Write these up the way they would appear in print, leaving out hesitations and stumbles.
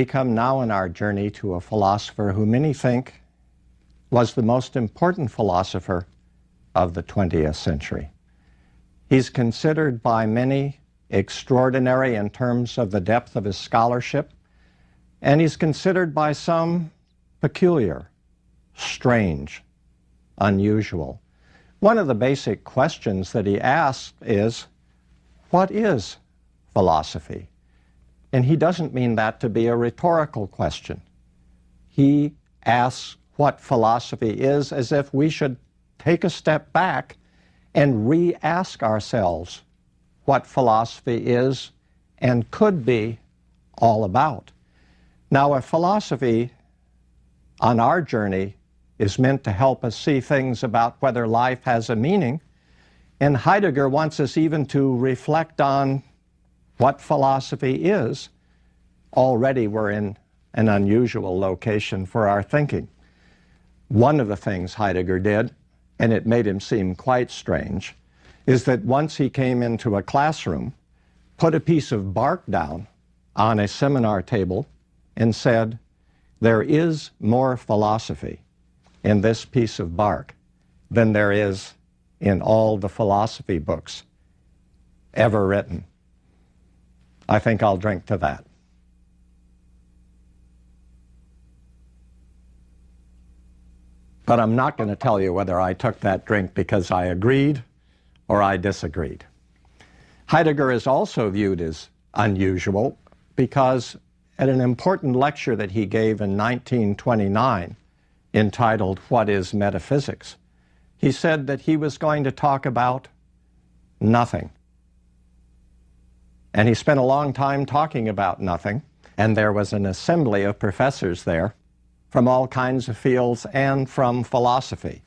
we come now in our journey to a philosopher who many think was the most important philosopher of the 20th century. He's considered by many extraordinary in terms of the depth of his scholarship, and he's considered by some peculiar, strange, unusual. One of the basic questions that he asks is, what is philosophy? And he doesn't mean that to be a rhetorical question. He asks what philosophy is as if we should take a step back and re-ask ourselves what philosophy is and could be all about. Now, if philosophy on our journey is meant to help us see things about whether life has a meaning, and Heidegger wants us even to reflect on what philosophy is, already we're in an unusual location for our thinking. One of the things Heidegger did, and it made him seem quite strange, is that once he came into a classroom, put a piece of bark down on a seminar table and said, there is more philosophy in this piece of bark than there is in all the philosophy books ever written. I think I'll drink to that. But I'm not going to tell you whether I took that drink because I agreed or I disagreed. Heidegger is also viewed as unusual because at an important lecture that he gave in 1929, entitled What is Metaphysics, he said that he was going to talk about nothing. And he spent a long time talking about nothing, and there was an assembly of professors there from all kinds of fields and from philosophy.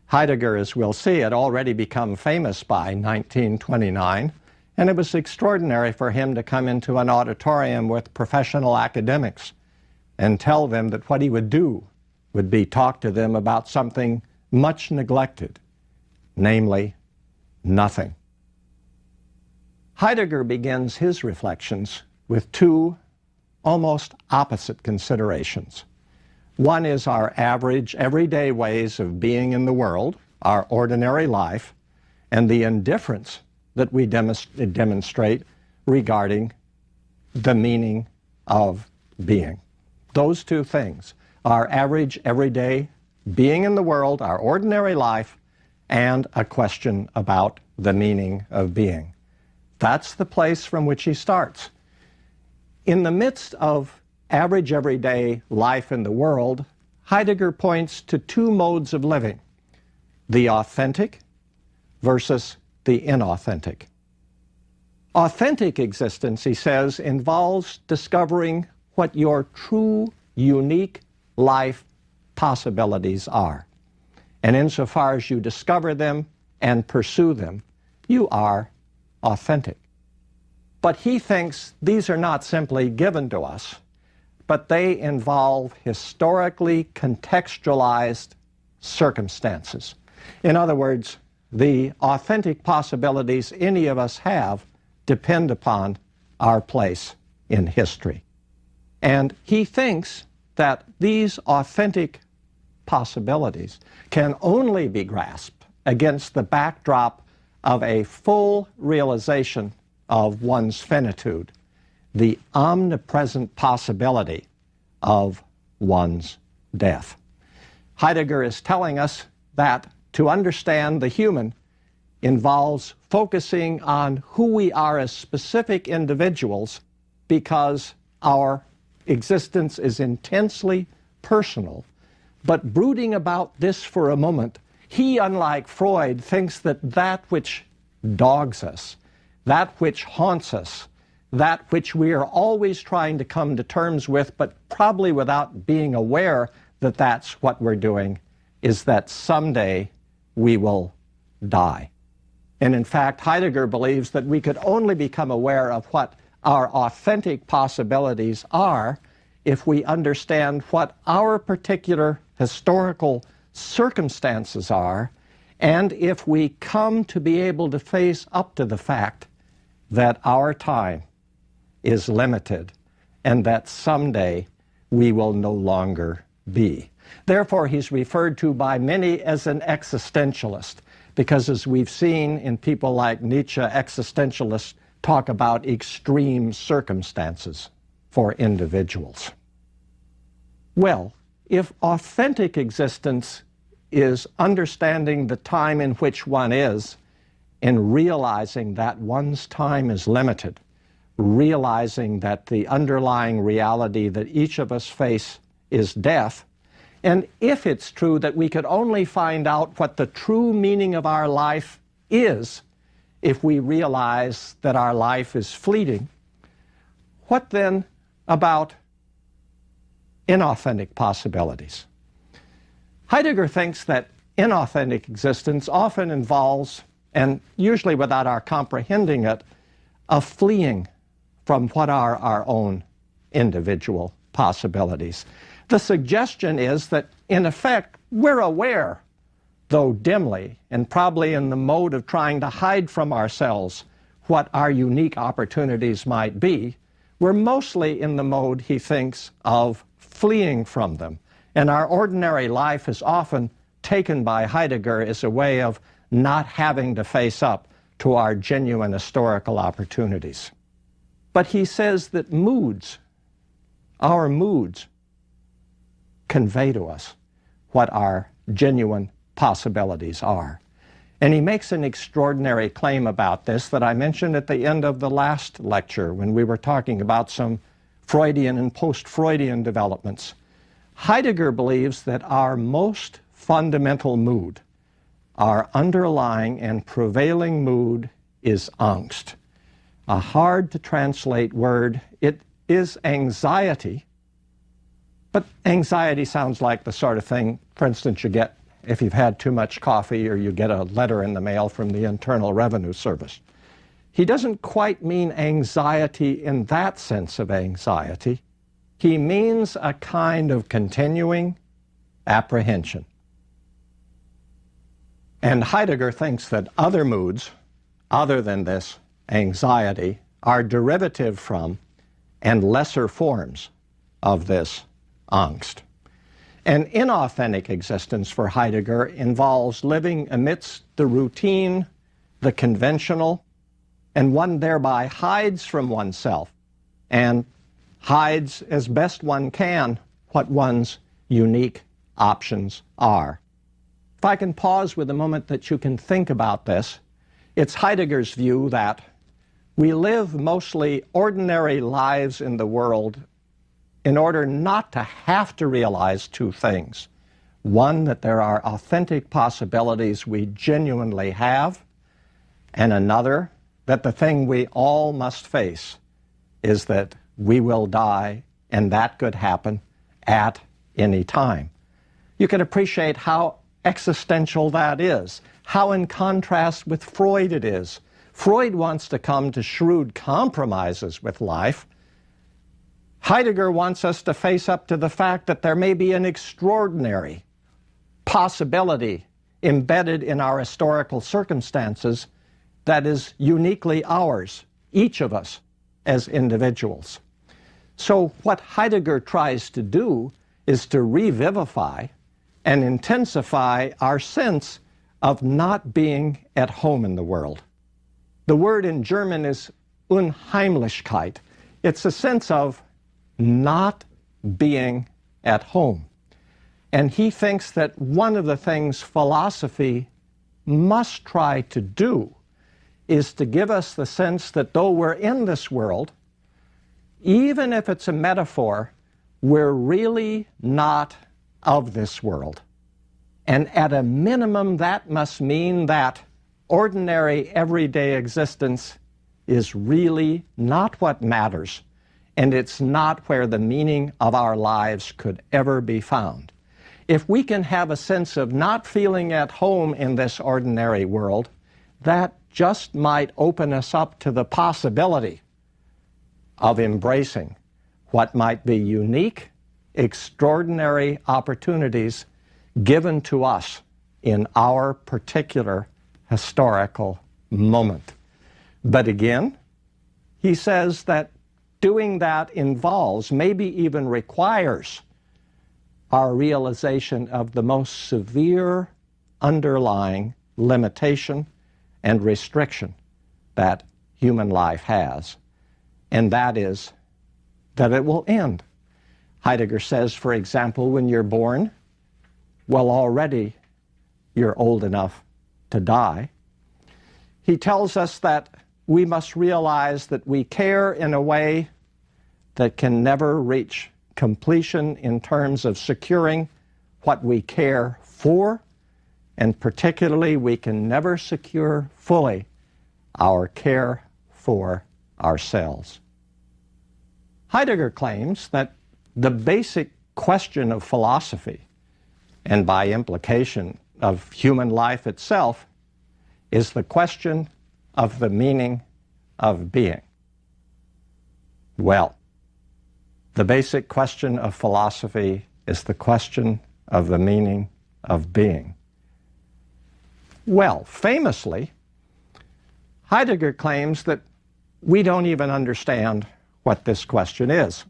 Heidegger, as we'll see, had already become famous by 1929, and it was extraordinary for him to come into an auditorium with professional academics and tell them that what he would do would be talk to them about something much neglected, namely nothing. Heidegger begins his reflections with two almost opposite considerations. One is our average, everyday ways of being in the world, our ordinary life, and the indifference that we demonstrate regarding the meaning of being. Those two things, our average, everyday being in the world, our ordinary life, and a question about the meaning of being. That's the place from which he starts. In the midst of average, everyday life in the world, Heidegger points to two modes of living, the authentic versus the inauthentic. Authentic existence, he says, involves discovering what your true, unique life possibilities are. And insofar as you discover them and pursue them, you are authentic. But he thinks these are not simply given to us, but they involve historically contextualized circumstances. In other words, the authentic possibilities any of us have depend upon our place in history. And he thinks that these authentic possibilities can only be grasped against the backdrop of a full realization of one's finitude, the omnipresent possibility of one's death. Heidegger is telling us that to understand the human involves focusing on who we are as specific individuals because our existence is intensely personal. But brooding about this for a moment, he, unlike Freud, thinks that that which dogs us, that which haunts us, that which we are always trying to come to terms with, but probably without being aware that that's what we're doing, is that someday we will die. And in fact, Heidegger believes that we could only become aware of what our authentic possibilities are if we understand what our particular historical circumstances are, and if we come to be able to face up to the fact that our time is limited and that someday we will no longer be. Therefore, he's referred to by many as an existentialist, because as we've seen in people like Nietzsche, existentialists talk about extreme circumstances for individuals. Well, if authentic existence is understanding the time in which one is and realizing that one's time is limited, realizing that the underlying reality that each of us face is death, and if it's true that we could only find out what the true meaning of our life is if we realize that our life is fleeting, what then about inauthentic possibilities? Heidegger thinks that inauthentic existence often involves, and usually without our comprehending it, a fleeing from what are our own individual possibilities. The suggestion is that, in effect, we're aware, though dimly, and probably in the mode of trying to hide from ourselves what our unique opportunities might be. We're mostly in the mode, he thinks, of fleeing from them. And our ordinary life is often taken by Heidegger as a way of not having to face up to our genuine historical opportunities. But he says that moods, our moods, convey to us what our genuine possibilities are. And he makes an extraordinary claim about this that I mentioned at the end of the last lecture when we were talking about some Freudian and post-Freudian developments. Heidegger believes that our most fundamental mood, our underlying and prevailing mood, is angst. A hard-to-translate word. It is anxiety. But anxiety sounds like the sort of thing, for instance, you get if you've had too much coffee or you get a letter in the mail from the Internal Revenue Service. He doesn't quite mean anxiety in that sense of anxiety. He means a kind of continuing apprehension. And Heidegger thinks that other moods, other than this anxiety, are derivative from and lesser forms of this angst. An inauthentic existence for Heidegger involves living amidst the routine, the conventional, and one thereby hides from oneself and hides as best one can what one's unique options are. If I can pause with a moment that you can think about this, it's Heidegger's view that we live mostly ordinary lives in the world in order not to have to realize two things. One, that there are authentic possibilities we genuinely have, and another, that the thing we all must face is that we will die, and that could happen at any time. You can appreciate how existential that is, how in contrast with Freud it is. Freud wants to come to shrewd compromises with life. Heidegger wants us to face up to the fact that there may be an extraordinary possibility embedded in our historical circumstances that is uniquely ours, each of us as individuals. So what Heidegger tries to do is to revivify and intensify our sense of not being at home in the world. The word in German is Unheimlichkeit. It's a sense of not being at home. And he thinks that one of the things philosophy must try to do is to give us the sense that though we're in this world, even if it's a metaphor, we're really not of this world. And at a minimum, that must mean that ordinary, everyday existence is really not what matters, and it's not where the meaning of our lives could ever be found. If we can have a sense of not feeling at home in this ordinary world, that just might open us up to the possibility of embracing what might be unique, extraordinary opportunities given to us in our particular historical moment. But again, he says that doing that involves, maybe even requires, our realization of the most severe underlying limitation and restriction that human life has, and that is that it will end. Heidegger says, for example, when you're born, well, already you're old enough to die. He tells us that we must realize that we care in a way that can never reach completion in terms of securing what we care for, and particularly we can never secure fully our care for ourselves. Heidegger claims that the basic question of philosophy, and by implication of human life itself, is the question of the meaning of being. Well, the basic question of philosophy is the question of the meaning of being. Well, famously, Heidegger claims that we don't even understand what this question is.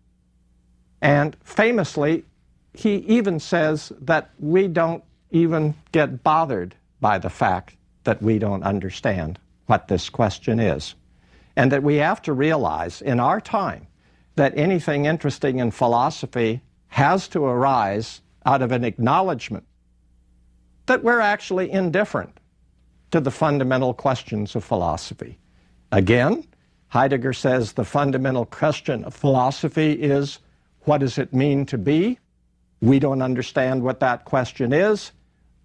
And famously, he even says that we don't even get bothered by the fact that we don't understand what this question is. And that we have to realize in our time that anything interesting in philosophy has to arise out of an acknowledgement that we're actually indifferent to the fundamental questions of philosophy. Again, Heidegger says the fundamental question of philosophy is, what does it mean to be? We don't understand what that question is.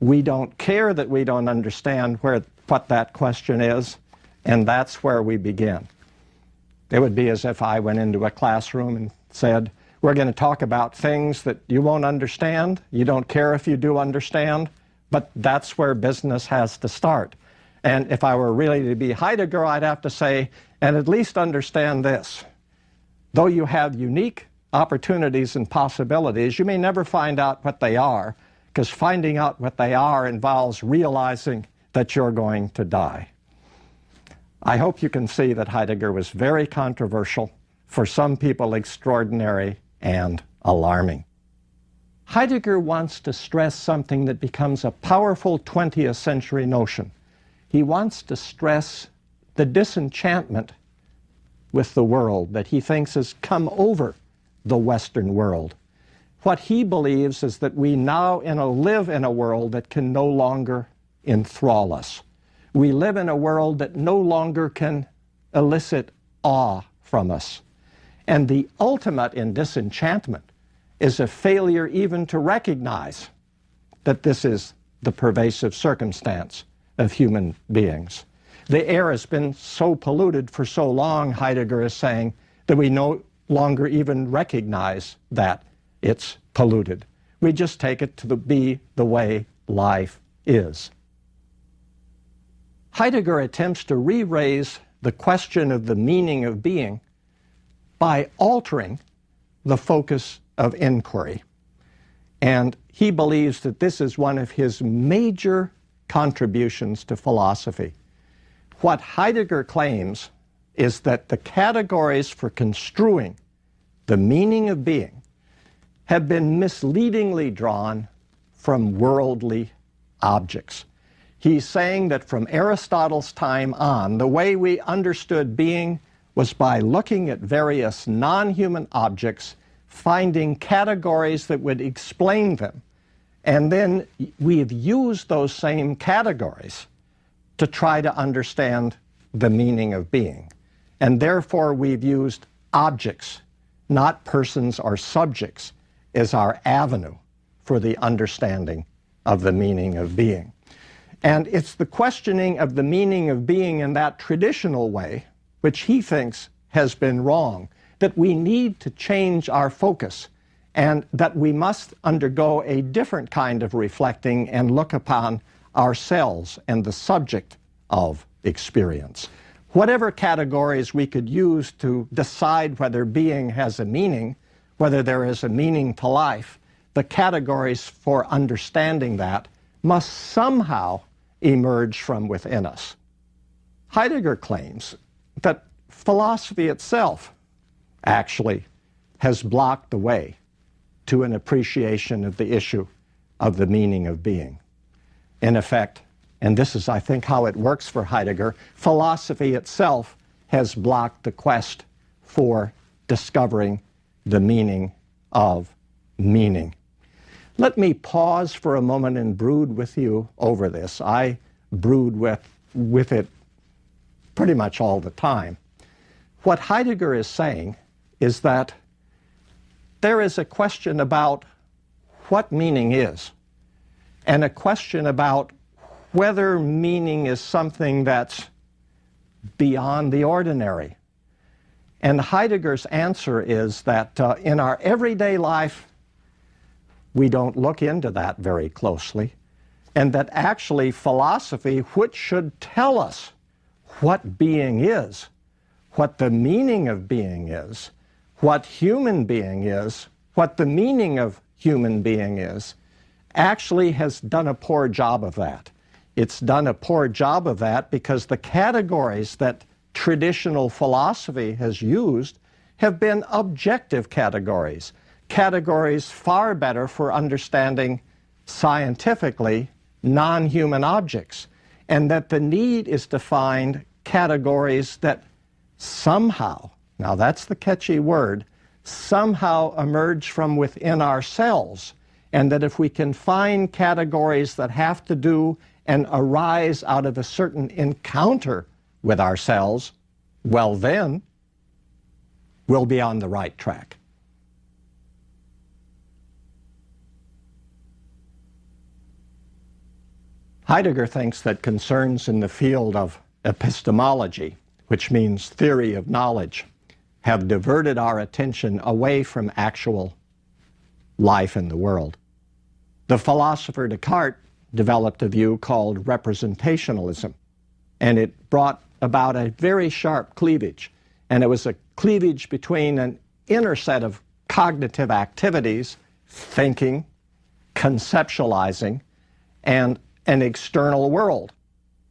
We don't care that we don't understand what that question is, and that's where we begin. It would be as if I went into a classroom and said, we're going to talk about things that you won't understand. You don't care if you do understand, but that's where business has to start. And if I were really to be Heidegger, I'd have to say, and at least understand this. Though you have unique opportunities and possibilities, you may never find out what they are, because finding out what they are involves realizing that you're going to die. I hope you can see that Heidegger was very controversial, for some people extraordinary and alarming. Heidegger wants to stress something that becomes a powerful 20th century notion. He wants to stress the disenchantment with the world that he thinks has come over the Western world. What he believes is that we now live in a world that can no longer enthrall us. We live in a world that no longer can elicit awe from us. And the ultimate in disenchantment is a failure even to recognize that this is the pervasive circumstance of human beings. The air has been so polluted for so long, Heidegger is saying, that we no longer even recognize that it's polluted. We just take it to be the way life is. Heidegger attempts to re-raise the question of the meaning of being by altering the focus of inquiry. And he believes that this is one of his major contributions to philosophy. What Heidegger claims is that the categories for construing the meaning of being have been misleadingly drawn from worldly objects. He's saying that from Aristotle's time on, the way we understood being was by looking at various non-human objects, finding categories that would explain them, and then we've used those same categories to try to understand the meaning of being. And therefore we've used objects, not persons or subjects, as our avenue for the understanding of the meaning of being. And it's the questioning of the meaning of being in that traditional way, which he thinks has been wrong, that we need to change our focus, and that we must undergo a different kind of reflecting and look upon ourselves and the subject of experience. Whatever categories we could use to decide whether being has a meaning, whether there is a meaning to life, the categories for understanding that must somehow emerge from within us. Heidegger claims that philosophy itself actually has blocked the way to an appreciation of the issue of the meaning of being. In effect, and this is, I think, how it works for Heidegger, philosophy itself has blocked the quest for discovering the meaning of meaning. Let me pause for a moment and brood with you over this. I brood with it pretty much all the time. What Heidegger is saying is that there is a question about what meaning is, and a question about whether meaning is something that's beyond the ordinary. And Heidegger's answer is that in our everyday life, we don't look into that very closely, and that actually philosophy, which should tell us what being is, what the meaning of being is, what human being is, what the meaning of human being is, actually has done a poor job of that. It's done a poor job of that because the categories that traditional philosophy has used have been objective categories, categories far better for understanding scientifically non-human objects, and that the need is to find categories that somehow, now that's the catchy word, somehow emerge from within ourselves, and that if we can find categories that have to do and arise out of a certain encounter with ourselves, well then, we'll be on the right track. Heidegger thinks that concerns in the field of epistemology, which means theory of knowledge, have diverted our attention away from actual life in the world. The philosopher Descartes developed a view called representationalism, and it brought about a very sharp cleavage. And it was a cleavage between an inner set of cognitive activities, thinking, conceptualizing, and an external world.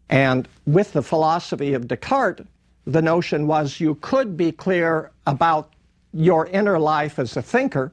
And with the philosophy of Descartes, the notion was you could be clear about your inner life as a thinker,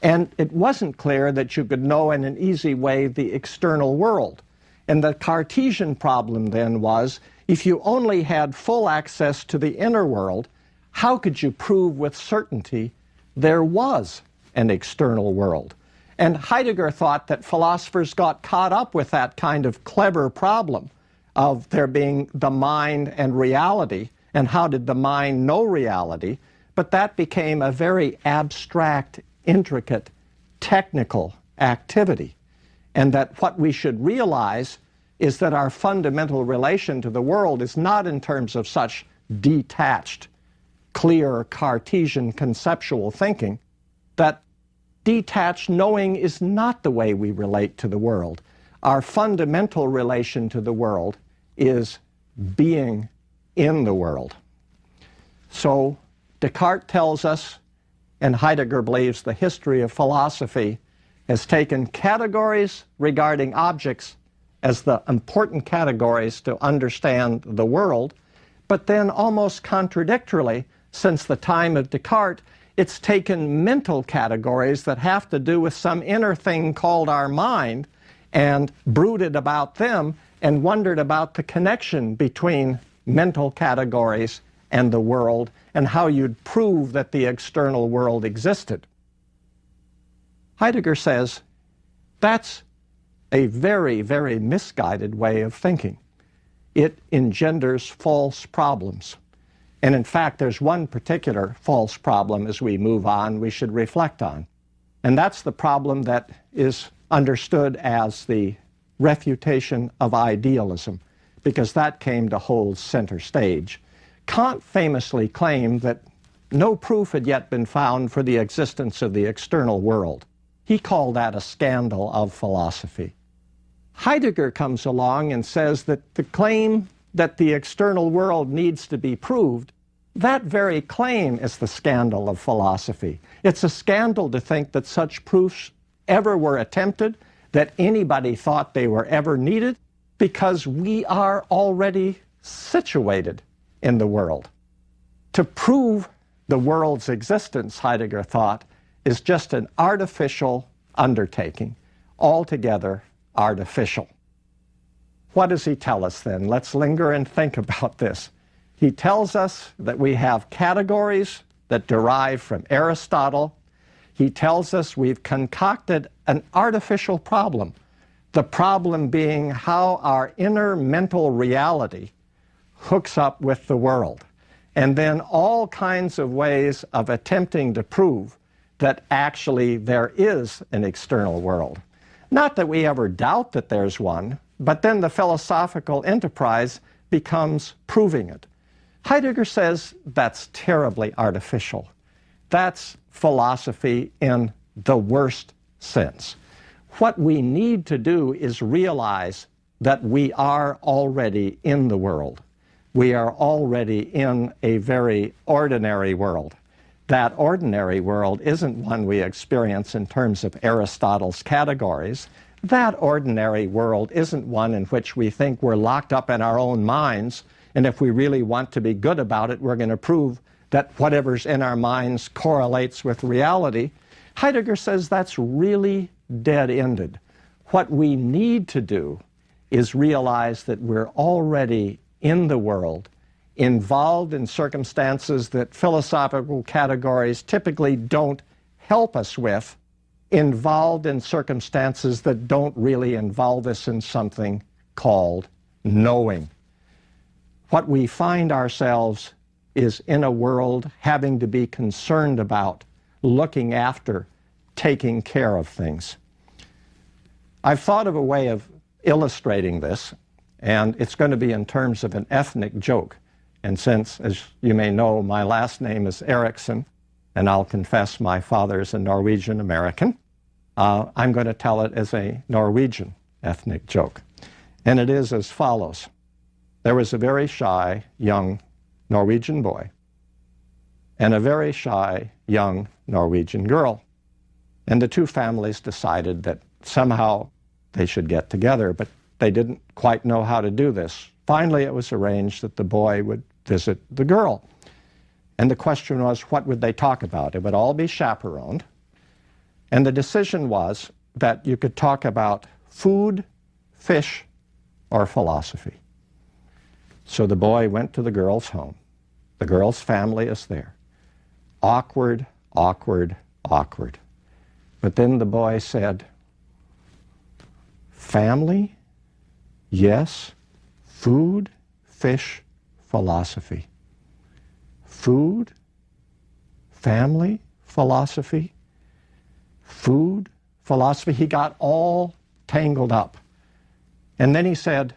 and it wasn't clear that you could know in an easy way the external world. And the Cartesian problem then was, if you only had full access to the inner world, how could you prove with certainty there was an external world? And Heidegger thought that philosophers got caught up with that kind of clever problem of there being the mind and reality, and how did the mind know reality? But that became a very abstract, intricate, technical activity. And that what we should realize is that our fundamental relation to the world is not in terms of such detached, clear Cartesian conceptual thinking, that detached knowing is not the way we relate to the world. Our fundamental relation to the world is being in the world. So Descartes tells us, and Heidegger believes the history of philosophy has taken categories regarding objects as the important categories to understand the world, but then almost contradictorily, since the time of Descartes, it's taken mental categories that have to do with some inner thing called our mind and brooded about them and wondered about the connection between mental categories and the world and how you'd prove that the external world existed. Heidegger says that's a very, very misguided way of thinking. It engenders false problems. And in fact, there's one particular false problem as we move on we should reflect on. And that's the problem that is understood as the refutation of idealism, because that came to hold center stage. Kant famously claimed that no proof had yet been found for the existence of the external world. He called that a scandal of philosophy. Heidegger comes along and says that the claim that the external world needs to be proved, that very claim is the scandal of philosophy. It's a scandal to think that such proofs ever were attempted, that anybody thought they were ever needed, because we are already situated in the world. To prove The world's existence, Heidegger thought, is just an artificial undertaking, altogether artificial. What does he tell us then? Let's linger and think about this. He tells us that we have categories that derive from Aristotle. He tells us we've concocted an artificial problem, the problem being how our inner mental reality hooks up with the world, and then all kinds of ways of attempting to prove that actually there is an external world. Not that we ever doubt that there's one, but then the philosophical enterprise becomes proving it. Heidegger says that's terribly artificial. That's philosophy in the worst sense. What we need to do is realize that we are already in the world. We are already in a very ordinary world. That ordinary world isn't one we experience in terms of Aristotle's categories. That ordinary world isn't one in which we think we're locked up in our own minds, and if we really want to be good about it, we're going to prove that whatever's in our minds correlates with reality. Heidegger says that's really dead-ended. What we need to do is realize that we're already in the world, involved in circumstances that philosophical categories typically don't help us with, involved in circumstances that don't really involve us in something called knowing. What we find ourselves is in a world having to be concerned about, looking after, taking care of things. I've thought of a way of illustrating this, and it's going to be in terms of an ethnic joke. And since, as you may know, my last name is Erickson, and I'll confess my father is a Norwegian American, I'm going to tell it as a Norwegian ethnic joke. And it is as follows. There was a very shy young Norwegian boy and a very shy young Norwegian girl. And the two families decided that somehow they should get together, but they didn't quite know how to do this. Finally, it was arranged that the boy would visit the girl. And the question was, what would they talk about? It would all be chaperoned. And the decision was that you could talk about food, fish, or philosophy. So the boy went to the girl's home. The girl's family is there. Awkward, awkward, awkward. But then the boy said, family, yes, food, fish, philosophy. Food, family, philosophy, food, philosophy. He got all tangled up. And then he said,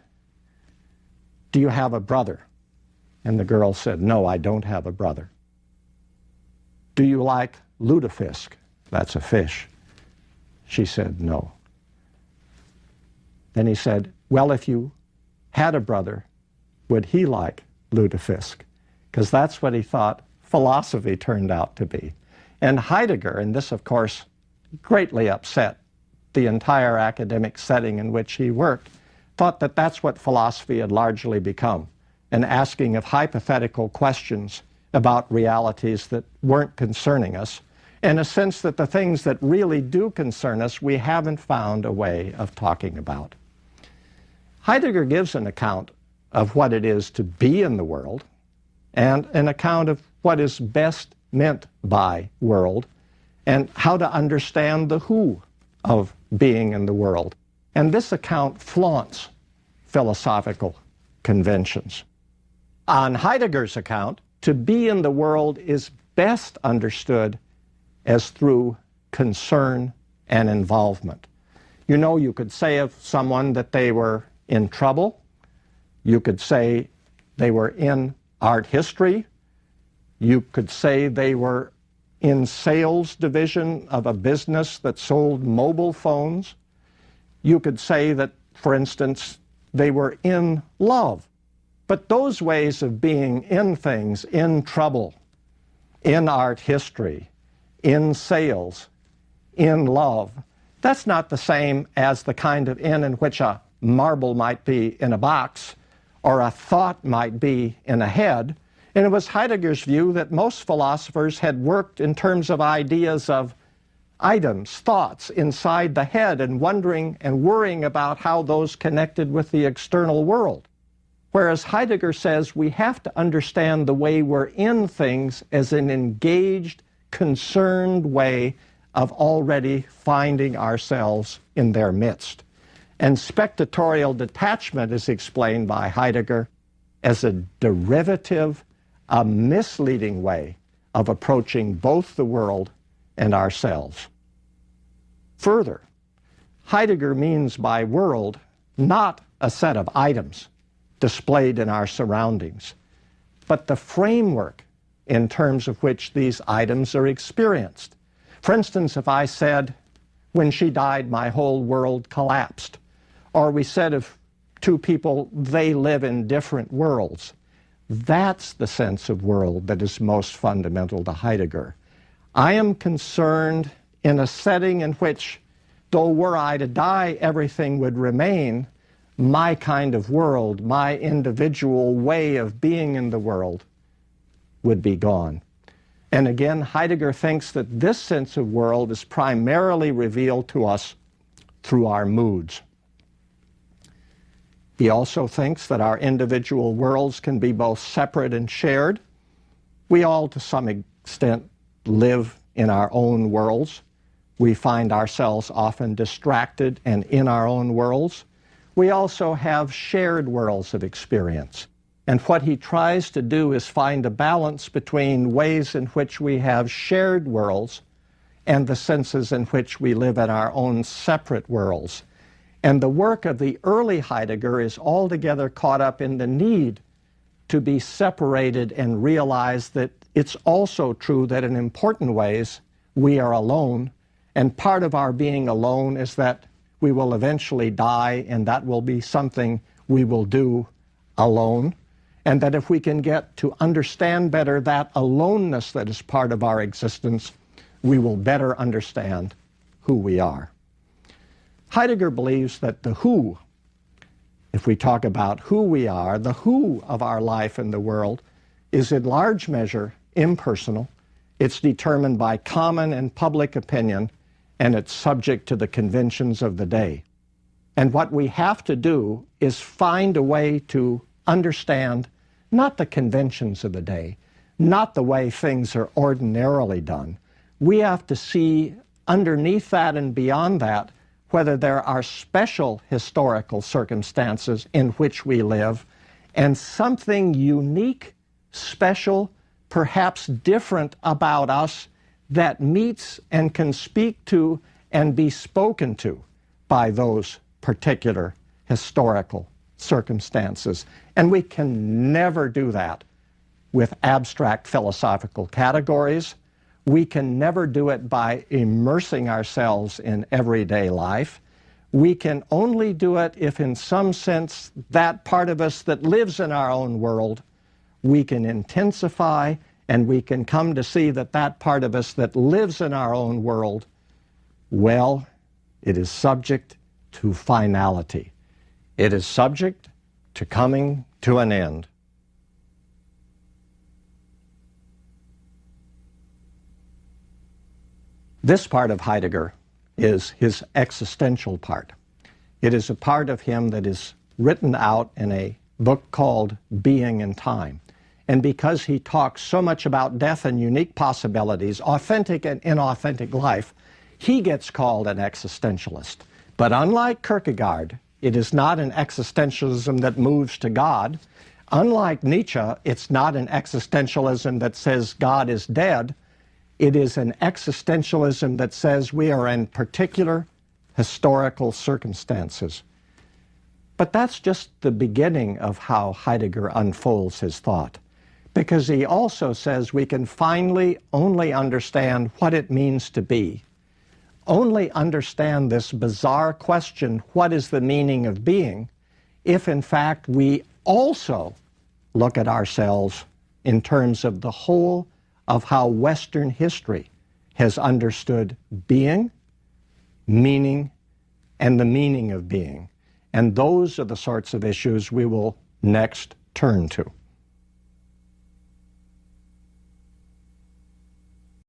do you have a brother? And the girl said, no, I don't have a brother. Do you like lutefisk? That's a fish. She said, no. Then he said, well, if you had a brother, would he like lutefisk? Because that's what he thought philosophy turned out to be. And Heidegger, and this of course greatly upset the entire academic setting in which he worked, thought that that's what philosophy had largely become, an asking of hypothetical questions about realities that weren't concerning us, in a sense that the things that really do concern us we haven't found a way of talking about. Heidegger gives an account of what it is to be in the world and an account of what is best meant by world and how to understand the who of being in the world. And this account flaunts philosophical conventions. On Heidegger's account, to be in the world is best understood as through concern and involvement. You know, you could say of someone that they were in trouble. You could say they were in art history. You could say they were in sales division of a business that sold mobile phones. You could say that, for instance, they were in love. But those ways of being in things, in trouble, in art history, in sales, in love, that's not the same as the kind of in which a marble might be in a box or a thought might be in a head. And it was Heidegger's view that most philosophers had worked in terms of ideas of items, thoughts inside the head, and wondering and worrying about how those connected with the external world. Whereas Heidegger says we have to understand the way we're in things as an engaged, concerned way of already finding ourselves in their midst. And spectatorial detachment is explained by Heidegger as a derivative, a misleading way of approaching both the world and ourselves. Further, Heidegger means by world not a set of items displayed in our surroundings, but the framework in terms of which these items are experienced. For instance, if I said, when she died, my whole world collapsed, or we said of two people, they live in different worlds, that's the sense of world that is most fundamental to Heidegger. I am concerned in a setting in which, though were I to die, everything would remain, my kind of world, my individual way of being in the world would be gone. And again, Heidegger thinks that this sense of world is primarily revealed to us through our moods. He also thinks that our individual worlds can be both separate and shared. We all, to some extent, live in our own worlds. We find ourselves often distracted and in our own worlds. We also have shared worlds of experience. And what he tries to do is find a balance between ways in which we have shared worlds and the senses in which we live in our own separate worlds. And the work of the early Heidegger is altogether caught up in the need to be separated and realize that it's also true that in important ways we are alone, and part of our being alone is that we will eventually die, and that will be something we will do alone, and that if we can get to understand better that aloneness that is part of our existence, we will better understand who we are. Heidegger believes that the who, if we talk about who we are, the who of our life in the world is in large measure impersonal. It's determined by common and public opinion, and it's subject to the conventions of the day. And what we have to do is find a way to understand not the conventions of the day, not the way things are ordinarily done. We have to see underneath that and beyond that whether there are special historical circumstances in which we live and something unique, special, perhaps different about us that meets and can speak to and be spoken to by those particular historical circumstances. And we can never do that with abstract philosophical categories. We can never do it by immersing ourselves in everyday life. We can only do it if, in some sense, that part of us that lives in our own world, we can intensify, and we can come to see that that part of us that lives in our own world, well, it is subject to finality. It is subject to coming to an end. This part of Heidegger is his existential part. It is a part of him that is written out in a book called Being in Time. And because he talks so much about death and unique possibilities, authentic and inauthentic life, he gets called an existentialist. But unlike Kierkegaard, it is not an existentialism that moves to God. Unlike Nietzsche, it's not an existentialism that says God is dead. It is an existentialism that says we are in particular historical circumstances. But that's just the beginning of how Heidegger unfolds his thought, because he also says we can finally only understand what it means to be, only understand this bizarre question, what is the meaning of being, if in fact we also look at ourselves in terms of the whole of how Western history has understood being, meaning, and the meaning of being. And those are the sorts of issues we will next turn to.